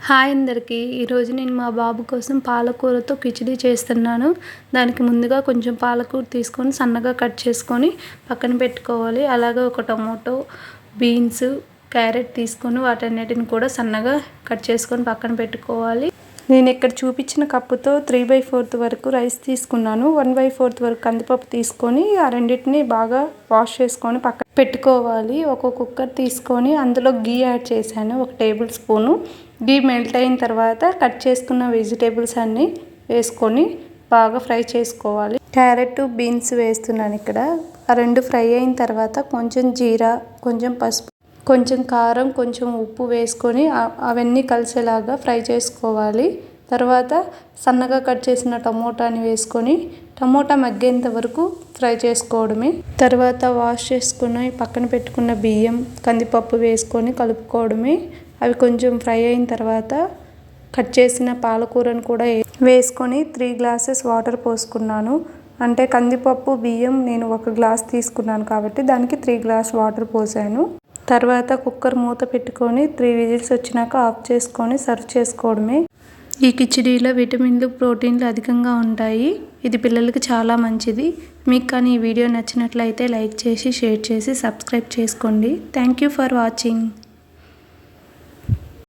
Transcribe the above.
Hi అందరికీ ఈరోజు నేను మా బాబు కోసం పాలకూరతో కిచిడి చేస్తున్నాను. దానికి ముందుగా కొంచెం పాలకూర తీసుకొని సన్నగా కట్ చేసుకొని పక్కన పెట్టుకోవాలి. అలాగే ఒక టమాటో, బీన్స్, క్యారెట్ తీసుకొని వాటన్నిటిని కూడా సన్నగా కట్ చేసుకొని పక్కన పెట్టుకోవాలి. నేను ఇక్కడ చూపించిన కప్పుతో 3/4 వరకు రైస్ తీసుకున్నాను. 1/4 వరకు కందిపప్పు తీసుకొని ఆ రెండింటిని బాగా వాష్ చేసుకొని పక్కన పెట్టుకోవాలి. ఒక కుక్కర్ తీసుకొని అందులో గీ యాడ్ చేశాను, 1 టేబుల్ స్పూను. గీ మెల్ట్ అయిన తర్వాత కట్ చేసుకున్న వెజిటేబుల్స్ అన్నీ వేసుకొని బాగా ఫ్రై చేసుకోవాలి. క్యారెట్, బీన్స్ వేస్తున్నాను ఇక్కడ. ఆ రెండు ఫ్రై అయిన తర్వాత కొంచెం జీరా, కొంచెం పసుపు, కొంచెం కారం, కొంచెం ఉప్పు వేసుకొని అవన్నీ కలిసేలాగా ఫ్రై చేసుకోవాలి. తర్వాత సన్నగా కట్ చేసిన టమోటాని వేసుకొని టమోటా మగ్గేంత వరకు ఫ్రై చేసుకోవడమే. తర్వాత వాష్ చేసుకుని పక్కన పెట్టుకున్న బియ్యం, కందిపప్పు వేసుకొని కలుపుకోవడమే. అవి కొంచెం ఫ్రై అయిన తర్వాత కట్ చేసిన పాలకూరను కూడా వేసుకొని 3 గ్లాసెస్ వాటర్ పోసుకున్నాను. అంటే కందిపప్పు, బియ్యం నేను 1 గ్లాస్ తీసుకున్నాను కాబట్టి దానికి 3 గ్లాస్ వాటర్ పోసాను. తర్వాత కుక్కర్ మూత పెట్టుకొని 3 విజిల్స్ వచ్చినాక ఆఫ్ చేసుకొని సర్వ్ చేసుకోవడమే. ఈ కిచిడీలో విటమిన్లు, ప్రోటీన్లు అధికంగా ఉంటాయి. ఇది పిల్లలకి చాలా మంచిది. మీకు కానీ ఈ వీడియో నచ్చినట్లయితే లైక్ చేసి, షేర్ చేసి, సబ్స్క్రైబ్ చేసుకోండి. Thank you for watching.